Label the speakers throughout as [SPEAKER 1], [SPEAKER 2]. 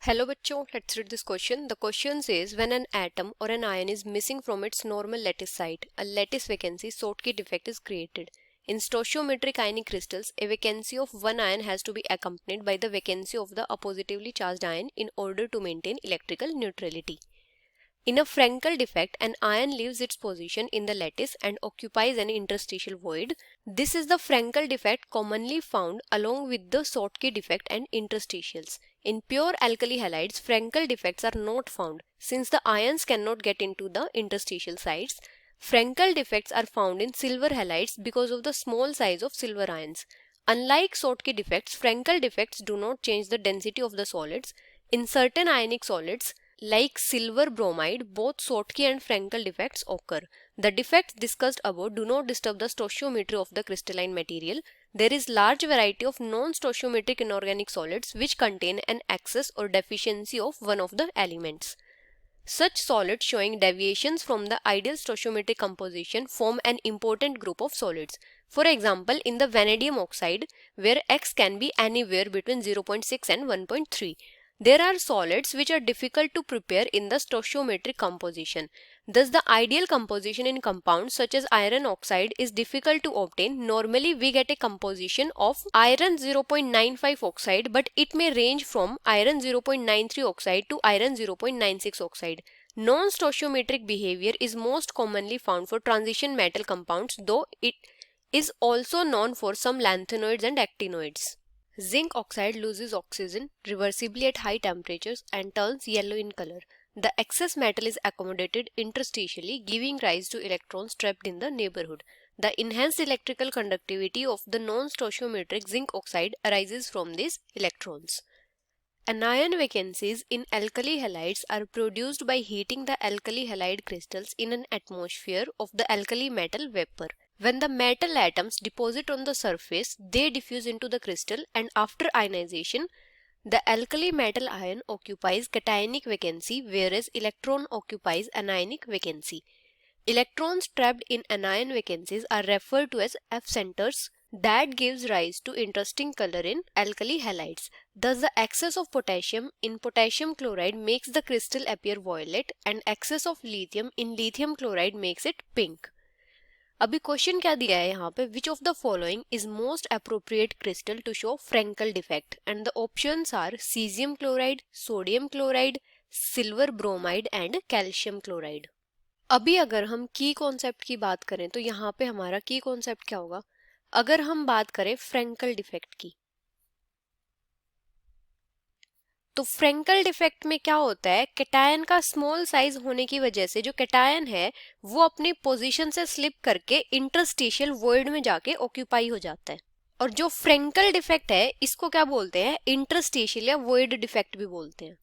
[SPEAKER 1] Hello बच्चों, let's read this question. The question says when an atom or an ion is missing from its normal lattice site, a lattice vacancy Schottky defect is created. In stoichiometric ionic crystals, a vacancy of one ion has to be accompanied by the vacancy of the oppositively charged ion in order to maintain electrical neutrality. In a Frankel defect, an ion leaves its position in the lattice and occupies an interstitial void. This is the Frankel defect commonly found along with the Schottky defect and interstitials. In pure alkali halides, Frankel defects are not found since the ions cannot get into the interstitial sites. Frankel defects are found in silver halides because of the small size of silver ions. Unlike Schottky defects, Frankel defects do not change the density of the solids. In certain ionic solids, like silver bromide, both Schottky and Frankel defects occur. The defects discussed above do not disturb the stoichiometry of the crystalline material. There is large variety of non-stoichiometric inorganic solids which contain an excess or deficiency of one of the elements. Such solids showing deviations from the ideal stoichiometric composition form an important group of solids. For example, in the vanadium oxide, where X can be anywhere between 0.6 and 1.3. There are solids which are difficult to prepare in the stoichiometric composition. Thus, the ideal composition in compounds such as iron oxide is difficult to obtain. Normally, we get a composition of iron 0.95 oxide, but it may range from iron 0.93 oxide to iron 0.96 oxide. Non-stoichiometric behavior is most commonly found for transition metal compounds, though it is also known for some lanthanoids and actinoids. Zinc oxide loses oxygen reversibly at high temperatures and turns yellow in color. The excess metal is accommodated interstitially, giving rise to electrons trapped in the neighborhood. The enhanced electrical conductivity of the non-stoichiometric zinc oxide arises from these electrons. Anion vacancies in alkali halides are produced by heating the alkali halide crystals in an atmosphere of the alkali metal vapor. When the metal atoms deposit on the surface, they diffuse into the crystal, and after ionization, the alkali metal ion occupies cationic vacancy, whereas electron occupies anionic vacancy. Electrons trapped in anion vacancies are referred to as F centers. That gives rise to interesting color in alkali halides. Thus, the excess of potassium in potassium chloride makes the crystal appear violet, and excess of lithium in lithium chloride makes it pink. अभी question क्या दिया है यहाँ पे, which of the following is most appropriate crystal to show Frenkel defect, and the options are caesium chloride, sodium chloride, silver bromide and calcium chloride. अभी अगर हम की कॉन्सेप्ट की बात करें तो यहाँ पे हमारा की कॉन्सेप्ट क्या होगा. अगर हम बात करें फ्रेंकल डिफेक्ट की, तो फ्रेंकल डिफेक्ट में क्या होता है, कैटायन का स्मॉल साइज होने की वजह से जो कैटायन है वो अपनी पोजीशन से स्लिप करके इंटरस्टिशियल वॉइड में जाके ऑक्यूपाई हो जाता है. और जो फ्रेंकल डिफेक्ट है इसको क्या बोलते हैं, इंटरस्टिशियल या वॉइड डिफेक्ट भी बोलते हैं.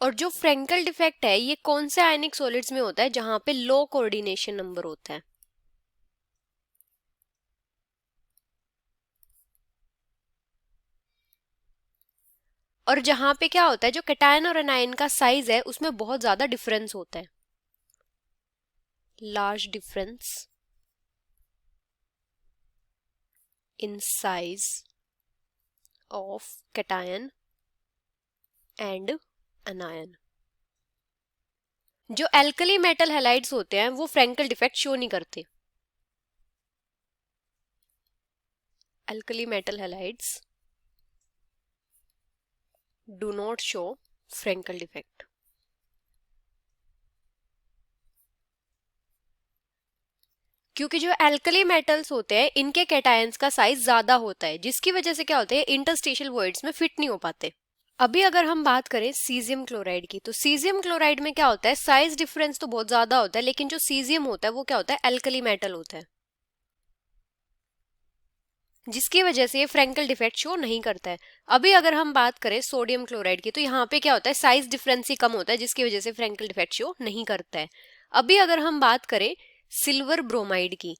[SPEAKER 1] और जो फ्रेंकल डिफेक्ट है ये कौन से आयनिक सॉलिड्स में होता है, जहां पे लो कोऑर्डिनेशन नंबर होता है. और जहां पे क्या होता है, जो कैटायन और एनायन का साइज है उसमें बहुत ज्यादा डिफरेंस होता है. Large difference in size of cation and anion. जो एल्कली मेटल हैलाइड्स होते हैं वो फ्रेंकल डिफेक्ट शो नहीं करते. Alkali metal halides do not show Frankel defect. क्योंकि जो एल्कली मेटल्स होते हैं इनके कैटायंस का साइज ज्यादा होता है, जिसकी वजह से क्या होता है, इंटरस्टिशियल वॉइड्स में फिट नहीं हो पाते. अभी अगर हम बात करें सीजियम क्लोराइड की, तो सीजियम क्लोराइड में क्या होता है, साइज डिफरेंस तो बहुत ज्यादा होता है, लेकिन जो सीजियम होता है वो क्या होता है, एल्कली मेटल होता है, जिसकी वजह से ये फ्रेंकल डिफेक्ट शो नहीं करता है. अभी अगर हम बात करें सोडियम क्लोराइड की, तो यहाँ पे क्या होता है, साइज डिफरेंस ही कम होता है, जिसकी वजह से फ्रेंकल डिफेक्ट शो नहीं करता है. अभी अगर हम बात करें सिल्वर ब्रोमाइड की,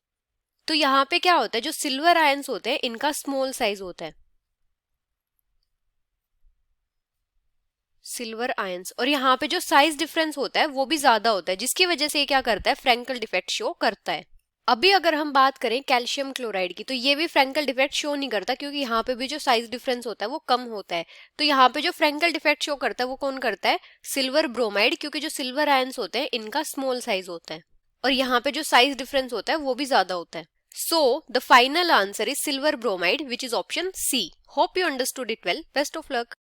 [SPEAKER 1] तो यहाँ पे क्या होता है, जो सिल्वर आयंस होते हैं इनका स्मॉल साइज होता है, सिल्वर आयंस, और यहाँ पे जो साइज डिफरेंस होता है वो भी ज्यादा होता है, जिसकी वजह से ये क्या करता है, फ्रेंकल डिफेक्ट शो करता है. अभी अगर हम बात करें कैल्शियम क्लोराइड की, तो ये भी फ्रैंकल डिफेक्ट शो नहीं करता, क्योंकि यहाँ पे भी जो साइज डिफरेंस होता है वो कम होता है। तो यहाँ पे जो फ्रैंकल डिफेक्ट शो करता है वो कौन करता है? सिल्वर ब्रोमाइड, क्योंकि जो सिल्वर आयंस होते हैं इनका स्मॉल साइज होता है और यहाँ पे जो साइज डिफरेंस होता है वो भी ज्यादा होता है। So the final answer is silver bromide, which is option C. Hope you understood it well. Best of luck.